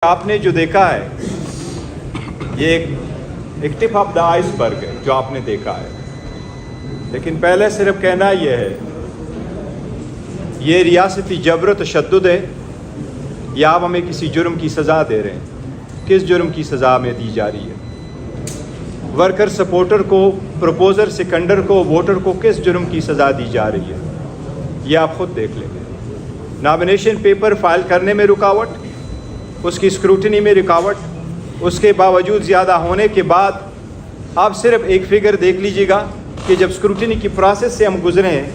آپ نے جو دیکھا ہے یہ ایک ٹپ آف دا آئس برگ ہے جو آپ نے دیکھا ہے، لیکن پہلے صرف کہنا یہ ہے یہ ریاستی جبر و تشدد ہے یا آپ ہمیں کسی جرم کی سزا دے رہے ہیں؟ کس جرم کی سزا ہمیں دی جا رہی ہے؟ ورکر سپورٹر کو، پروپوزر سیکنڈر کو، ووٹر کو کس جرم کی سزا دی جا رہی ہے؟ یہ آپ خود دیکھ لیں گے۔ نامینیشن پیپر فائل کرنے میں رکاوٹ، اس کی اسکروٹنی میں رکاوٹ، اس کے باوجود زیادہ ہونے کے بعد آپ صرف ایک فگر دیکھ لیجئے گا کہ جب اسکروٹنی کی پروسیس سے ہم گزرے ہیں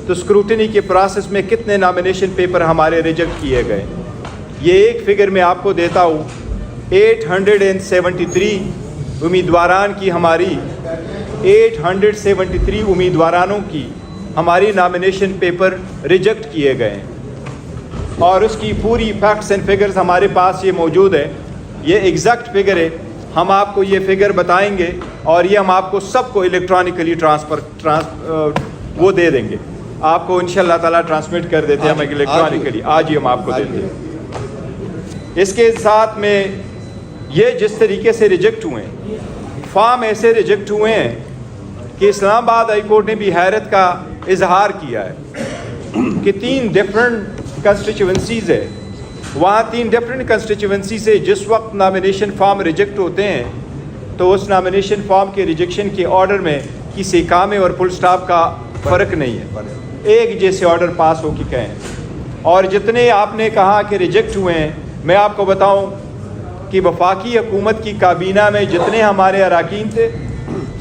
تو اسکروٹنی کے پروسیس میں کتنے نامینیشن پیپر ہمارے ریجیکٹ کیے گئے۔ یہ ایک فگر میں آپ کو دیتا ہوں، 873 امیدواران کی ہماری 873 امیدوارانوں کی ہماری نامینیشن پیپر ریجیکٹ کیے گئے ہیں، اور اس کی پوری فیکٹس اینڈ فگرز ہمارے پاس یہ موجود ہے۔ یہ ایگزیکٹ فگر ہے، ہم آپ کو یہ فگر بتائیں گے اور یہ ہم آپ کو سب کو الیکٹرانکلی وہ دے دیں گے، آپ کو انشاءاللہ تعالیٰ ٹرانسمٹ کر دیتے ہیں ہم الیکٹرانکلی، آج ہی ہم آپ کو دیتے ہیں۔ اس کے ساتھ میں یہ جس طریقے سے ریجیکٹ ہوئے ہیں، فارم ایسے ریجیکٹ ہوئے ہیں کہ اسلام آباد ہائی کورٹ نے بھی حیرت کا اظہار کیا ہے کہ 3 ڈفرنٹ کنسٹیچوئنسیز ہے، وہاں 3 ڈفرینٹ کنسٹیچوئنسی سے جس وقت نامینیشن فارم ریجیکٹ ہوتے ہیں تو اس نامینیشن فارم کے ریجیکشن کے آرڈر میں کسی کامے اور فل سٹاپ کا فرق نہیں ہے، ایک جیسے آرڈر پاس ہو کے کہیں۔ اور جتنے آپ نے کہا کہ ریجیکٹ ہوئے ہیں، میں آپ کو بتاؤں کہ وفاقی حکومت کی کابینہ میں جتنے ہمارے اراکین تھے،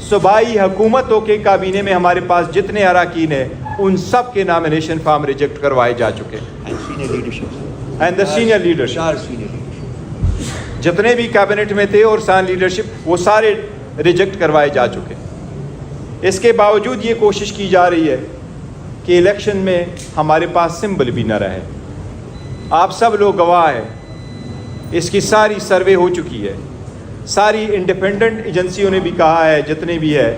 صوبائی حکومتوں کے کابینے میں ہمارے پاس جتنے اراکین ہیں ان سب کے نامینیشن فارم ریجیکٹ کروائے جا چکے اینڈ دا سینئر لیڈرشپ جتنے بھی کابینٹ میں تھے اور سینئر لیڈرشپ وہ سارے ریجیکٹ کروائے جا چکے۔ اس کے باوجود یہ کوشش کی جا رہی ہے کہ الیکشن میں ہمارے پاس سمبل بھی نہ رہے۔ آپ سب لوگ گواہ ہیں، اس کی ساری سروے ہو چکی ہے، ساری انڈیپینڈنٹ ایجنسیوں نے بھی کہا ہے، جتنے بھی ہے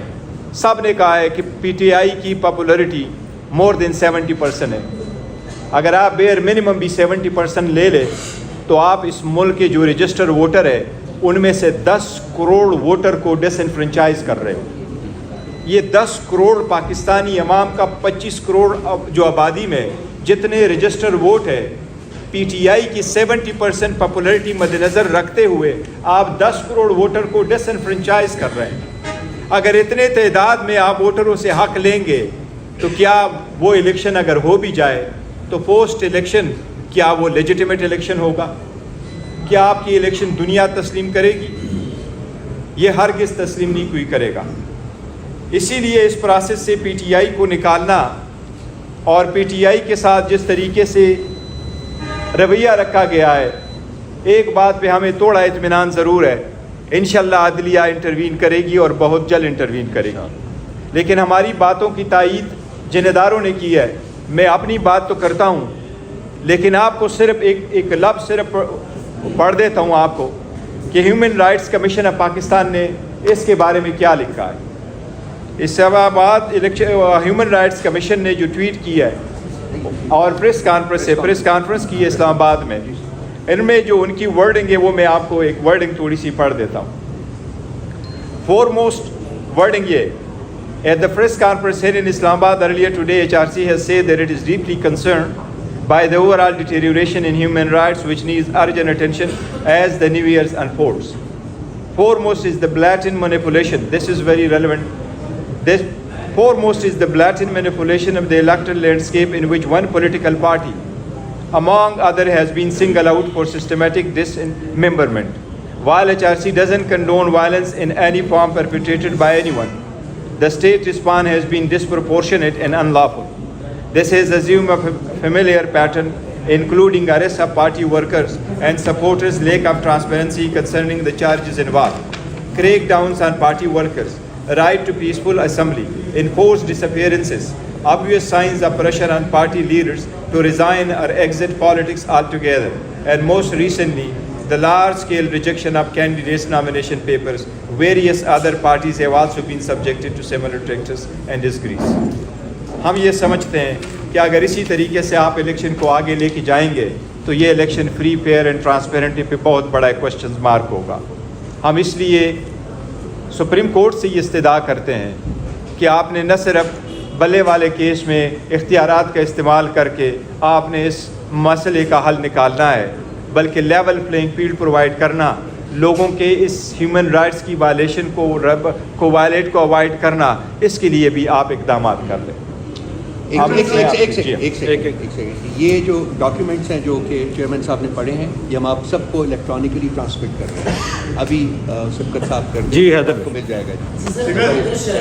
سب نے کہا ہے کہ پی ٹی آئی کی پاپولرٹی مور دین 70% ہے۔ اگر آپ بیئر منیمم بھی 70% لے لے تو آپ اس ملک کے جو رجسٹر ووٹر ہے ان میں سے 10 کروڑ ووٹر کو ڈس انفرنچائز کر رہے ہو۔ یہ 10 کروڑ پاکستانی عوام کا 25 کروڑ جو آبادی میں جتنے رجسٹر ووٹ ہے، پی ٹی آئی کی 70% پاپولرٹی مد نظر رکھتے ہوئے آپ 10 کروڑ ووٹر کو ڈس انفرنچائز کر رہے ہیں۔ اگر اتنے تعداد میں آپ ووٹروں سے حق لیں گے تو کیا وہ الیکشن اگر ہو بھی جائے تو پوسٹ الیکشن کیا وہ لیجیٹیمیٹ الیکشن ہوگا؟ کیا آپ کی الیکشن دنیا تسلیم کرے گی؟ یہ ہرگز تسلیم نہیں کوئی کرے گا۔ اسی لیے اس پروسیس سے پی ٹی آئی کو نکالنا اور پی ٹی آئی کے ساتھ جس طریقے سے رویہ رکھا گیا ہے، ایک بات پہ ہمیں تھوڑا اطمینان ضرور ہے، انشاءاللہ عدلیہ انٹروین کرے گی اور بہت جلد انٹروین کرے گی، لیکن ہماری باتوں کی تائید جن اداروں نے کی ہے، میں اپنی بات تو کرتا ہوں لیکن آپ کو صرف ایک لفظ صرف پڑھ دیتا ہوں آپ کو کہ human rights commission of Pakistan نے اس کے بارے میں کیا لکھا ہے۔ اسلام آباد ہیومن رائٹس کمیشن نے جو ٹویٹ کیا ہے اور پریس کانفرنس کی ہے اسلام آباد میں، ان میں جو ان کی ورڈنگ ہے وہ میں آپ کو ایک ورڈنگ تھوڑی سی پڑھ دیتا ہوں۔ فورموسٹ ورڈنگ یہ: At the press conference here in Islamabad earlier today, HRC has said that it is deeply concerned by the overall deterioration in human rights which needs urgent attention as the new year unfolds. Foremost is the blatant manipulation. This is very relevant. Foremost is the blatant manipulation of the electoral landscape in which one political party, among others, has been singled out for systematic dismemberment. While HRC doesn't condone violence in any form perpetrated by anyone, the state response has been disproportionate and unlawful. This has assumed a familiar pattern, including arrests of party workers and supporters, lack of transparency concerning the charges involved, crackdowns on party workers, right to peaceful assembly, enforced disappearances, obvious signs of pressure on party leaders to resign or exit politics altogether, and most recently, the large-scale rejection of candidates' nomination papers. Various other parties have also been subjected to similar practice and disgrace. ہم یہ سمجھتے ہیں کہ اگر اسی طریقے سے آپ الیکشن کو آگے لے کے جائیں گے تو یہ election free fair and transparent پہ بہت بڑا کوشچن مارک ہوگا. ہم اس لیے سپریم کورٹ سے یہ استدعا کرتے ہیں کہ آپ نے نہ صرف بلے والے کیس میں اختیارات کا استعمال کر کے آپ نے اس مسئلے کا حل نکالنا ہے، بلکہ لیول پلینگ فیلڈ پرووائڈ کرنا، لوگوں کے اس ہیومن رائٹس کی وائلیشن کو وائلیٹ کو اوائڈ کرنا، اس کے لیے بھی آپ اقدامات کر لیں. ایک سیکنڈ، یہ جو ڈاکیومنٹس ہیں جو کہ چیئرمین صاحب نے پڑھے ہیں، یہ ہم آپ سب کو الیکٹرانکلی ٹرانسمٹ کر رہے ہیں. ابھی سبقت صاحب کر جی حضرت کو مل جائے گا.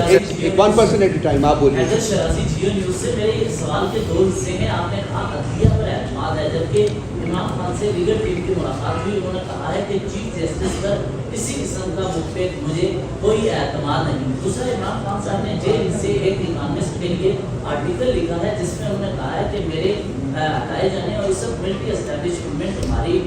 ایک 1% ایٹ اے ٹائم آپ بولیے. جیو نیوز سے میرے سوال کے دو حصے ہیں. آپ نے کہا عدلیہ پر اعتماد ہے، جبکہ عمران خان سے لیگل ٹیم کی ملاقات ہوئی، انہوں نے کہا ہے کہ چیف جسٹس پر کسی قسم کا مجھے کوئی اعتماد نہیں. دوسرا، عمران خان صاحب نے جیل سے ایک اکانومسٹ کے لیے آرٹیکل لکھا ہے جس میں انہوں نے کہا ہے کہ میرے ہٹائے جانے اور اس سب ملٹری اسٹیبلشمنٹ ہماری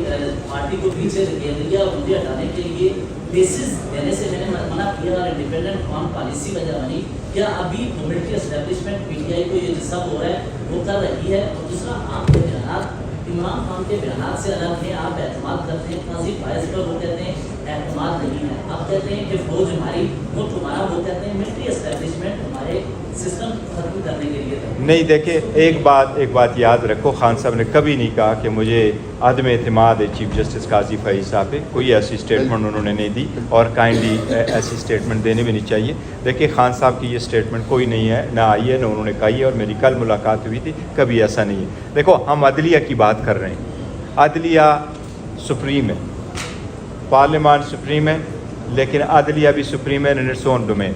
پارٹی کو پیچھے دھکیل رہی ہے اور مجھے ہٹانے کے لیے بیسس دینے سے میں نے منع کیا اور انڈیپینڈنٹ فارم پالیسی وجہ بنی. کیا ابھی military establishment P T I کو یہ جسا ہو رہا ہے وہ کر رہی ہے؟ اور دوسرا، آپ کے بیانات عمران خان کے بیانات سے الگ ہیں، آپ اعتماد کرتے ہیں. قاضی فائز پر وہ کہتے ہیں اعتماد نہیں ہے، آپ کہتے ہیں کہ فوج ہماری ملک ہمارا، وہ کہتے ہیں ملٹری اسٹیبلشمنٹ ہمارے سسٹم ختم کرنے کے لیے. نہیں، دیکھیں ایک بات یاد رکھو، خان صاحب نے کبھی نہیں کہا کہ مجھے عدم اعتماد ہے چیف جسٹس قاضی فائز صاحب پہ. کوئی ایسی اسٹیٹمنٹ انہوں نے نہیں دی اور کائنڈلی ایسی اسٹیٹمنٹ دینے بھی نہیں چاہیے. دیکھیں خان صاحب کی یہ اسٹیٹمنٹ کوئی نہیں ہے، نہ آئی ہے، نہ انہوں نے کہی ہے، اور میری کل ملاقات ہوئی تھی، کبھی ایسا نہیں ہے. دیکھو ہم عدلیہ کی بات کر رہے ہیں، عدلیہ سپریم ہے، پارلیمان سپریم ہے، لیکن عدلیہ بھی سپریم ہے ان اٹس اون ڈومین.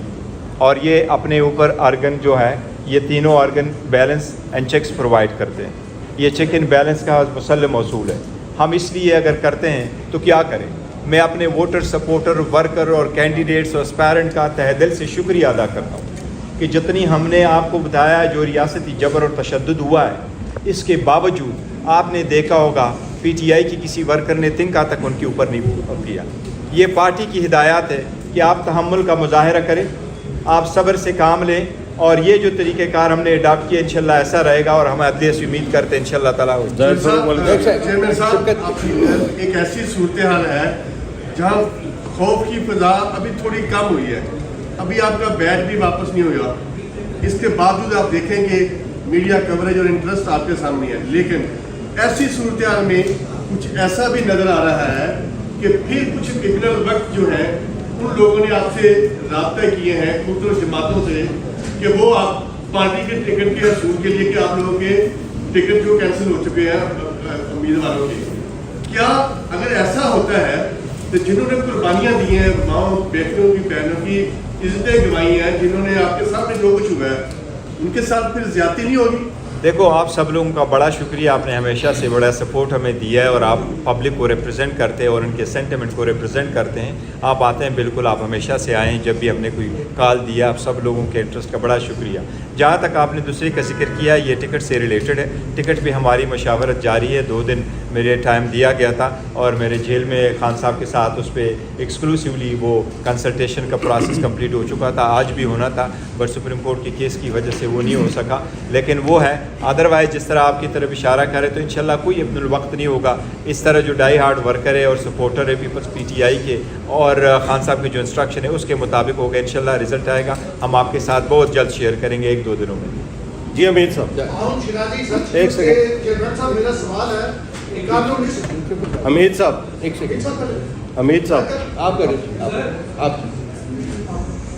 اور یہ اپنے اوپر آرگن جو ہے، یہ تینوں organ balance and checks provide کرتے ہیں. یہ چیک اینڈ بیلنس کا مسلم اصول ہے. ہم اس لیے اگر کرتے ہیں تو کیا کریں. میں اپنے ووٹر، سپورٹر، ورکر اور کینڈیڈیٹس اور اسپائرنٹ کا تہ دل سے شکریہ ادا کرتا ہوں کہ جتنی ہم نے آپ کو بتایا جو ریاستی جبر اور تشدد ہوا ہے، اس کے باوجود آپ نے دیکھا ہوگا پی ٹی آئی کی کسی ورکر نے تنکا تک ان کے اوپر نہیں کیا. یہ پارٹی کی ہدایات ہے کہ آپ تحمل کا مظاہرہ کریں، آپ صبر سے کام لیں، اور یہ جو طریقہ کار ہم نے اڈاپٹ کیا انشاءاللہ ایسا رہے گا، اور ہم عدلیہ سے امید کرتے ہیں انشاءاللہ تعالیٰ. چیئرمین صاحب، ایک ایسی صورتحال ہے جہاں خوف کی فضا ابھی تھوڑی کم ہوئی ہے، ابھی آپ کا بیچ بھی واپس نہیں ہوا. اس کے باوجود آپ دیکھیں گے میڈیا کوریج اور انٹرسٹ آپ کے سامنے ہے، لیکن ایسی صورتحال میں کچھ ایسا بھی نظر آ رہا ہے کہ پھر کچھ کرمنل وقت جو ہے ان لوگوں نے آپ سے رابطہ کیے ہیں مختلف جماعتوں سے کہ وہ آپ پارٹی کے ٹکٹ کے حصول کے لیے کہ آپ لوگوں کے ٹکٹ جو کینسل ہو چکے ہیں امیدواروں کے. کیا اگر ایسا ہوتا ہے تو جنہوں نے قربانیاں دی ہیں، ماؤں بیٹیوں کی، بہنوں کی عزتیں گنوائی ہیں، جنہوں نے آپ کے سامنے جو کچھ ہوا ہے، ان کے ساتھ پھر زیادتی نہیں ہوگی؟ دیکھو آپ سب لوگوں کا بڑا شکریہ، آپ نے ہمیشہ سے بڑا سپورٹ ہمیں دیا ہے، اور آپ پبلک کو ریپرزینٹ کرتے ہیں اور ان کے سینٹیمنٹ کو ریپرزینٹ کرتے ہیں. آپ آتے ہیں، بالکل آپ ہمیشہ سے آئیں جب بھی ہم نے کوئی کال دیا. آپ سب لوگوں کے انٹرسٹ کا بڑا شکریہ. جہاں تک آپ نے دوسرے کا ذکر کیا، یہ ٹکٹ سے ریلیٹڈ ہے. ٹکٹ پہ ہماری مشاورت جاری ہے. 2 دن میرے ٹائم دیا گیا تھا، اور میرے جیل میں خان صاحب کے ساتھ اس پہ ایکسکلوسیولی وہ کنسلٹیشن کا پروسیس کمپلیٹ ہو چکا تھا. آج بھی ہونا تھا، بٹ سپریم کورٹ کے کیس کی وجہ سے وہ نہیں ہو سکا. لیکن وہ ہے ادروائز جس طرح آپ کی طرف اشارہ کرے تو انشاءاللہ کوئی ابن الوقت نہیں ہوگا. اس طرح جو ڈائی ہارڈ ورکر ہے اور سپورٹر ہے پیپلز پی ٹی آئی کے، اور خان صاحب کے جو انسٹرکشن ہے اس کے مطابق ہوگا. انشاءاللہ رزلٹ آئے گا، ہم آپ کے ساتھ بہت جلد شیئر کریں گے 1-2 دنوں میں. جی امید صاحب، ایک سیکنڈ. میرا سوال ہے، امید صاحب، ایک سیکنڈ. امید صاحب آپ کریں، آپ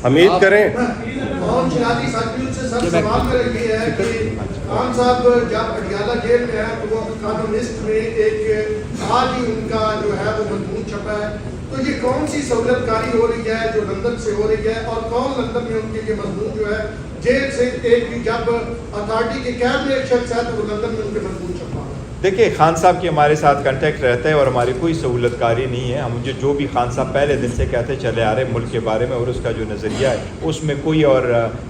امید کریں. محمد شنازی ساتھی سے سب سوال میرا یہ ہے کہ خان صاحب جب پٹیالہ جیل میں ہے تو وہ اکانومسٹ میں ایک آج ہی ان کا جو ہے وہ مضمون چھپا ہے، تو یہ کون سی سہولت کاری ہو رہی ہے جو لندن سے ہو رہی ہے، اور کون لندن میں ان کے یہ مضمون جو ہے جیل سے ایک جب اتھارٹی کے قید میں ایک شخص ہے تو وہ لندن میں ان کے مضمون چھپا. دیکھیں خان صاحب کی ہمارے ساتھ کنٹیکٹ رہتا ہے اور ہماری کوئی سہولت کاری نہیں ہے. ہم جو بھی خان صاحب پہلے دن سے کہتے چلے آ رہے ہیں ملک کے بارے میں اور اس کا جو نظریہ ہے اس میں کوئی اور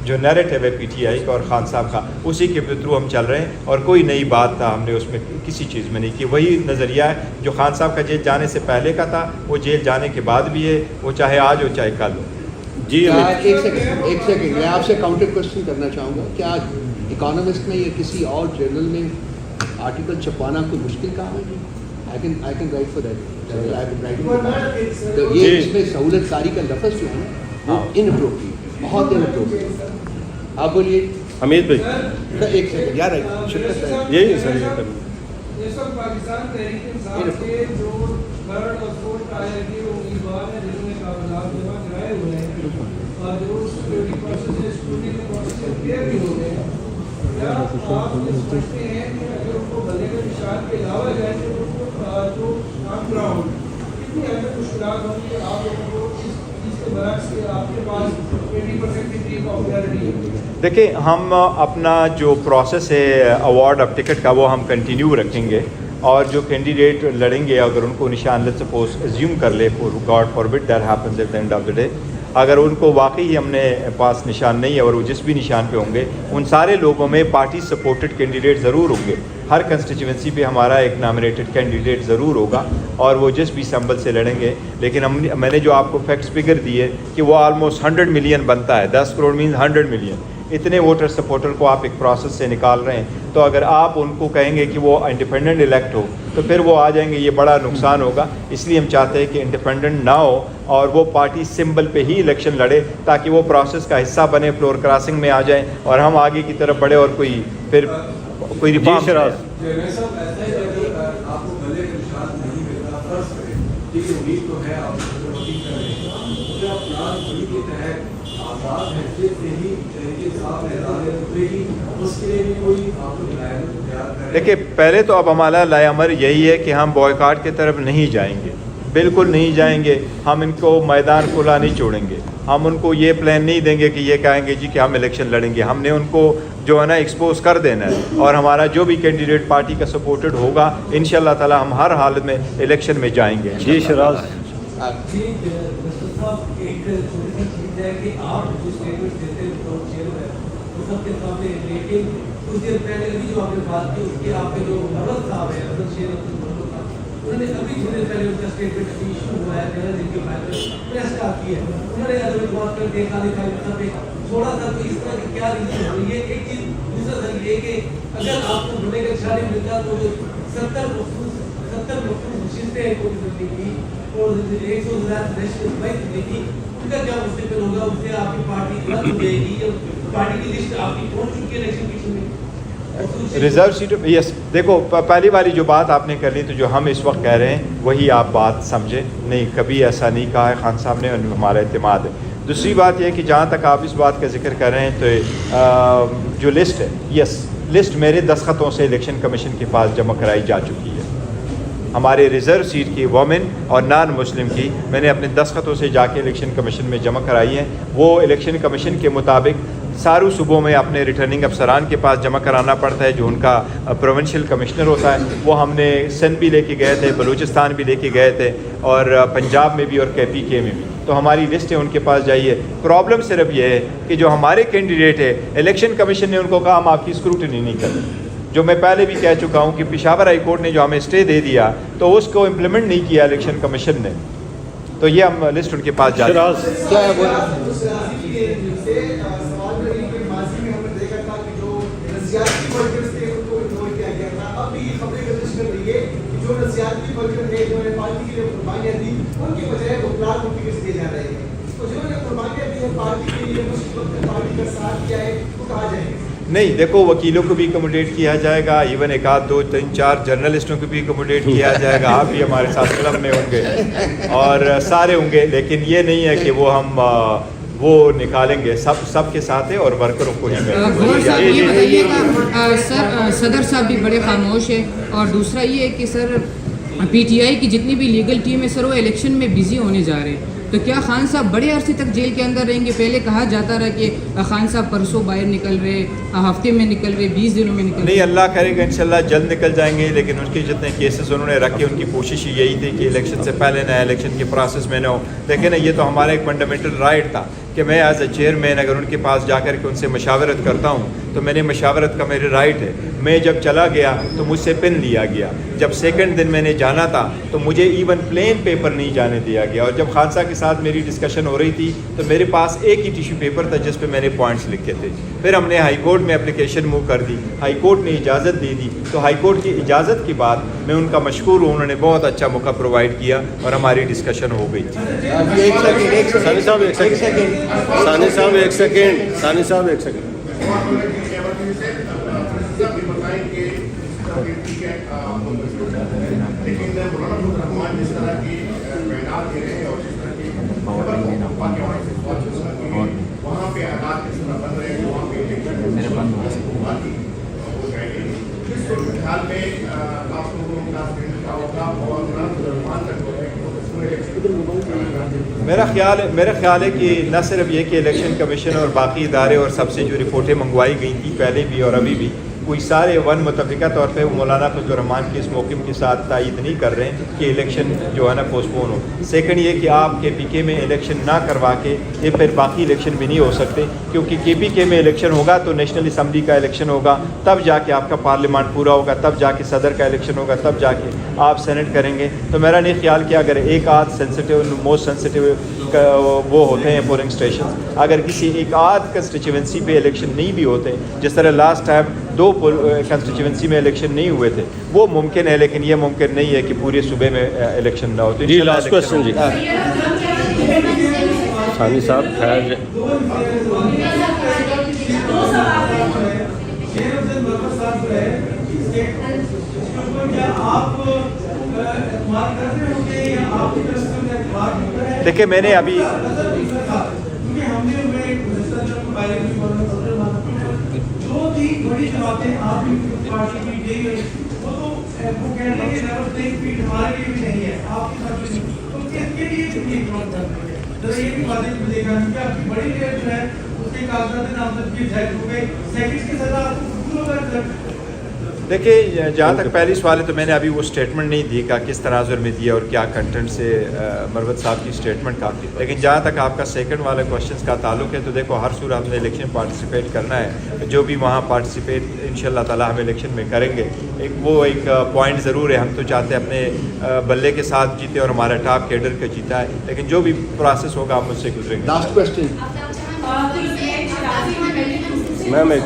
جو نیریٹو ہے پی ٹی آئی کا اور خان صاحب کا اسی کے تھرو ہم چل رہے ہیں اور کوئی نئی بات تھا ہم نے اس میں کسی چیز میں نہیں کی. وہی نظریہ ہے جو خان صاحب کا جیل جانے سے پہلے کا تھا وہ جیل جانے کے بعد بھی ہے, وہ چاہے آج ہو چاہے کل ہو. جی ایک سیکنڈ میں آپ سے کاؤنٹر کوشچن کرنا چاہوں گا. کیا اکانومسٹ میں یا کسی اور جرنل میں آرٹیکل چھپوانا کوئی مشکل کام ہے؟ I can write for that. I've been writing. Well, not it's, تو یہ اس میں سہولت ساری کا لفظ جو ہے نا وہ inappropriate, بہت inappropriate. آپ بولیے حمید بھائی ایک سیکنڈ یار شرکت یہی ہے سر یہ اس وقت پاکستان تحریک انصاف کے جو تھرڈ اور فورتھ آئے کے امیدوار ہیں جنہوں نے کاغذات جمع کرائے ہوئے ہیں اور جو سیکورٹی پروسیس ہے سیکورٹی کے پروسیس سے کلیئر بھی ہو گئے ہیں کیا آپ یہ سمجھتے ہیں کہ اگر ان کو بھلے کے نشان کے علاوہ جائے تو ان کو جو آن گراؤنڈ کتنی حد تک مشکلات ہوں گی آپ لوگوں کو اس چیز کے برعکس کہ آپ کے پاس 20% کی ٹیم پاپولیرٹی ہے؟ دیکھیں ہم اپنا جو پروسیس ہے اوارڈ آف ٹکٹ کا وہ ہم کنٹینیو رکھیں گے اور جو کینڈیڈیٹ لڑیں گے اگر ان کو نشان لیٹ سپوز ایزیوم کر لے god forbid that happens at the end of the day اگر ان کو واقعی ہم نے پاس نشان نہیں ہے اور وہ جس بھی نشان پہ ہوں گے ان سارے لوگوں میں پارٹی سپورٹڈ کینڈیڈیٹ ضرور ہوں گے. ہر کنسٹیچوئنسی پہ ہمارا ایک نامنیٹڈ کینڈیڈیٹ ضرور ہوگا اور وہ جس بھی سمبل سے لڑیں گے. لیکن میں نے جو آپ کو فیکٹس فگر دیے کہ وہ آلموسٹ 100 ملین بنتا ہے. 10 کروڑ مینز 100 ملین. اتنے ووٹر سپورٹر کو آپ ایک پروسیس سے نکال رہے ہیں تو اگر آپ ان کو کہیں گے کہ وہ انڈیپینڈنٹ الیکٹ ہو تو پھر وہ آ جائیں گے, یہ بڑا نقصان ہوگا. اس لیے ہم چاہتے ہیں کہ انڈیپینڈنٹ نہ ہو اور وہ پارٹی سمبل پہ ہی الیکشن لڑے تاکہ وہ پروسیس کا حصہ بنے, فلور کراسنگ میں آ جائیں اور ہم آگے کی طرف بڑھے اور کوئی ریفارم. آپ کو گلے کا نشان نہیں ملتا فرض کریں ٹھیک ہے امید تو ہے آپ کیا پلان بڑی کے تحت آزاد حیثیت سے ہی تحریک انصاف اعلان اترے گی اس کے لیے بھی کوئی آپ کو تیار کریں؟ دیکھیں پہلے تو اب ہمارا لائے امر یہی ہے کہ ہم بوائکاٹ کی طرف نہیں جائیں گے, بالکل نہیں جائیں گے. ہم ان کو میدان کھلا نہیں چھوڑیں گے. ہم ان کو یہ پلان نہیں دیں گے کہ یہ کہیں گے جی کہ ہم الیکشن لڑیں گے. ہم نے ان کو جو ہے نا ایکسپوز کر دینا ہے اور ہمارا جو بھی کینڈیڈیٹ پارٹی کا سپورٹڈ ہوگا انشاءاللہ تعالی ہم ہر حالت میں الیکشن میں جائیں گے. جی شراز ایک چھوٹی سی چیز ہے کہ آپ جو اسٹیٹمنٹ دیتے ہیں تو سب کے سامنے, لیکن کچھ دیر پہلے ابھی جو آپ نے بات کی اس کے آپ کے جو مرد صاحب ہیں حضرت شیر انہوں نے ابھی تھوڑی دیر پہلے ان کا اسٹیٹمنٹ ابھی ایشو ہوا ہے جن کے پریس کا کی ہے انہوں نے ادب بات کر کے خالی مطلب تھوڑا سا تو اس طرح کی کیا ریزن ہو رہی ہے. ایک چیز دوسرا سر یہ کہ اگر آپ کو بڑے کا نشان ملتا تو جو 70 مخصوص نشستیں ہیں کوئی زندگی کی اور 100,000 نیشنل بائی زندگی ان کا کیا مستقبل ہوگا؟ اس سے آپ کی پارٹی رد ہو جائے گی یا پارٹی کی لسٹ آپ کی پہنچ چکی ہے الیکشن کمیشن میں ریزرو سیٹ. یس دیکھو پہلی والی جو بات آپ نے کر لی تو جو ہم اس وقت کہہ رہے ہیں وہی آپ بات سمجھیں. نہیں کبھی ایسا نہیں کہا ہے خان صاحب نے, ہمارا اعتماد ہے. دوسری بات یہ ہے کہ جہاں تک آپ اس بات کا ذکر کر رہے ہیں تو جو لسٹ ہے یس لسٹ میرے دستخطوں سے الیکشن کمیشن کے پاس جمع کرائی جا چکی ہے. ہمارے ریزرو سیٹ کی وومن اور نان مسلم کی میں نے اپنے دستخطوں سے جا کے الیکشن کمیشن میں جمع کرائی ہیں. وہ الیکشن کمیشن کے مطابق ساروں صوبوں میں اپنے ریٹرننگ افسران کے پاس جمع کرانا پڑتا ہے جو ان کا پروونشل کمشنر ہوتا ہے. وہ ہم نے سندھ بھی لے کے گئے تھے, بلوچستان بھی لے کے گئے تھے اور پنجاب میں بھی اور KPK میں بھی. تو ہماری لسٹ ہے ان کے پاس جائیے. پرابلم صرف یہ ہے کہ جو ہمارے کینڈیڈیٹ ہے الیکشن کمیشن نے ان کو کہا ہم آپ کی اسکروٹنی نہیں کریں. جو میں پہلے بھی کہہ چکا ہوں کہ پشاور ہائی کورٹ نے جو ہمیں اسٹے دے دیا تو اس کو امپلیمنٹ نہیں کیا الیکشن کمیشن نے. تو یہ ہم لسٹ ان کے پاس جائیں. کیا ہے وہ سیاسی ورکرز تھے ان کو اگنور کیا گیا تھا. اب بھی خبریں گردش کر رہی ہے کہ جو سیاسی ورکر تھے جو پارٹی کے لیے قربانیاں دی ان کی بجائے وہ بلاک ان کے دیے جا رہے ہیں. تو جنہوں نے قربانیاں دی ہیں پارٹی کے لیے مشکل وقت میں پارٹی کا ساتھ کیا ہے وہ کہا جائے گا. نہیں دیکھو وکیلوں کو بھی اکوموڈیٹ کیا جائے گا, ایون 1 2 3 4 جرنلسٹوں کو بھی اکوموڈیٹ کیا جائے گا. آپ بھی ہمارے ساتھ کلب میں ہوں گے اور سارے ہوں گے. لیکن یہ نہیں ہے کہ وہ ہم وہ نکالیں گے. سب کے ساتھ ہے اور ورکروں کو ہی یہ بتائیے گا سر صدر صاحب بھی بڑے خاموش ہیں اور دوسرا یہ ہے کہ سر PTI کی جتنی بھی لیگل ٹیم ہے سر وہ الیکشن میں بزی ہونے جا رہے ہیں. تو کیا خان صاحب بڑے عرصے تک جیل کے اندر رہیں گے؟ پہلے کہا جاتا رہا کہ خان صاحب پرسوں باہر نکل رہے, ہفتے میں نکل رہے, 20 دنوں میں نکل رہے. نہیں اللہ کرے گا انشاءاللہ جلد نکل جائیں گے. لیکن ان کے جتنے کیسز انہوں نے رکھے ان کی کوشش یہی تھی کہ الیکشن سے پہلے نہ الیکشن کے پروسیس میں نہ ہو. لیکن یہ تو ہمارا ایک فنڈامنٹل رائٹ تھا کہ میں ایز اے چیئرمین اگر ان کے پاس جا کر کے ان سے مشاورت کرتا ہوں تو میں نے مشاورت کا میرے رائٹ ہے. میں جب چلا گیا تو مجھ سے پن لیا گیا. جب سیکنڈ دن میں نے جانا تھا تو مجھے ایون پلین پیپر نہیں جانے دیا گیا. اور جب خان صاحب کے ساتھ میری ڈسکشن ہو رہی تھی تو میرے پاس ایک ہی ٹیشو پیپر تھا جس پہ میں نے پوائنٹس لکھے تھے. پھر ہم نے ہائی کورٹ میں اپلیکیشن موو کر دی. ہائی کورٹ نے اجازت دے دی. تو ہائی کورٹ کی اجازت کے بعد میں ان کا مشکور ہوں, انہوں نے بہت اچھا موقع پرووائڈ کیا اور ہماری ڈسکشن ہو گئی. ثانی صاحب ایک سیکنڈ. میرا خیال ہے کہ نہ صرف یہ کہ الیکشن کمیشن اور باقی ادارے اور سب سے جو رپورٹیں منگوائی گئی تھیں پہلے بھی اور ابھی بھی, کوئی سارے متفقہ طور پہ مولانا فضل الرحمان کی اس موقف کے ساتھ تائید نہیں کر رہے ہیں کہ الیکشن جو ہے نا پوسٹپون ہو. سیکنڈ یہ کہ آپ کے پی کے میں الیکشن نہ کروا کے یہ پھر باقی الیکشن بھی نہیں ہو سکتے, کیونکہ کے پی کے میں الیکشن ہوگا تو نیشنل اسمبلی کا الیکشن ہوگا, تب جا کے آپ کا پارلیمنٹ پورا ہوگا, تب جا کے صدر کا الیکشن ہوگا, تب جا کے آپ سینٹ کریں گے. تو میرا نہیں خیال کہ اگر ایک آدھ سینسٹیو موسٹ سینسٹیو وہ ہوتے ہیں پولنگ اسٹیشن, اگر کسی ایک آدھ کنسٹیچوئنسی پہ الیکشن نہیں بھی ہوتے, جس طرح لاسٹ ٹائم 2 کنسٹیچوئنسی میں الیکشن نہیں ہوئے تھے, وہ ممکن ہے, لیکن یہ ممکن نہیں ہے کہ پورے صوبے میں الیکشن نہ ہو. تو جی لاسٹ کوسچن جی ثانی صاحب خیر. دیکھیں میں نے ابھی دیکھیں جہاں تک پہلی سوال ہے تو میں نے ابھی وہ اسٹیٹمنٹ نہیں دی کہ کس تناظر میں دیا اور کیا کنٹینٹ سے مروت صاحب کی اسٹیٹمنٹ کا. لیکن جہاں تک آپ کا سیکنڈ والے کوشچنس کا تعلق ہے تو دیکھو ہر صورت ہم نے الیکشن پارٹیسپیٹ کرنا ہے, جو بھی وہاں پارٹیسپیٹ انشاءاللہ تعالیٰ ہم الیکشن میں کریں گے. ایک پوائنٹ ضرور ہے, ہم تو چاہتے ہیں اپنے بلے کے ساتھ جیتے اور ہمارا ٹاپ کیڈر کا جیتا ہے, لیکن جو بھی پروسیس ہوگا ہم اس سے گزریں گے. لاسٹ کوسچن میم ایک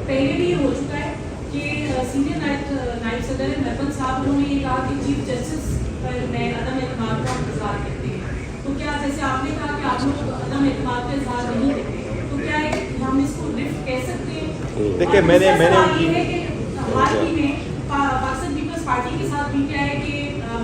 پہلے بھی ہو چکا ہے کہ سینئر نائب صدر مربت صاحب انہوں نے یہ کہا کہ چیف جسٹس پر میں عدم اعتماد کا اظہار کرتے ہیں. تو کیا جیسے آپ نے کہا کہ آپ لوگ عدم اعتماد کا اظہار نہیں کرتے, تو کیا ہم اس کو رفٹ کہہ سکتے ہیں؟ دیکھیں میں نے یہ ہے کہ حال ہی میں پاکستان پیپلز پارٹی کے ساتھ بھی کیا ہے کہ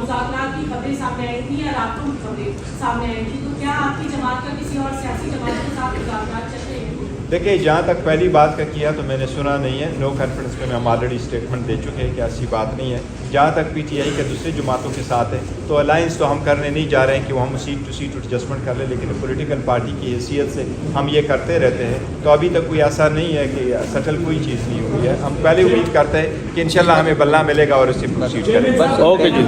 مذاکرات کی خبریں سامنے آئی تھیں یا رابطوں کی خبریں سامنے آئی تھیں, تو کیا آپ کی جماعت کا کسی اور سیاسی جماعت کے ساتھ مذاکرات چل رہے ہیں؟ دیکھیں جہاں تک پہلی بات کا کیا تو میں نے سنا نہیں ہے, نو کانفرنس میں ہم آلریڈی اسٹیٹمنٹ دے چکے ہیں کہ ایسی بات نہیں ہے. جہاں تک پی ٹی آئی کے دوسری جماعتوں کے ساتھ ہے تو الائنس تو ہم کرنے نہیں جا رہے ہیں کہ وہ ہم سیٹ ٹو سیٹ ایڈجسٹمنٹ کر لیں, لیکن پولیٹیکل پارٹی کی حیثیت سے ہم یہ کرتے رہتے ہیں. تو ابھی تک کوئی ایسا نہیں ہے کہ سٹل کوئی چیز نہیں ہوئی ہے. ہم پہلے امید کرتے ہیں کہ انشاءاللہ ہمیں بلّہ ملے گا اور اس سے پروسیڈ کریں گے. اوکے جی.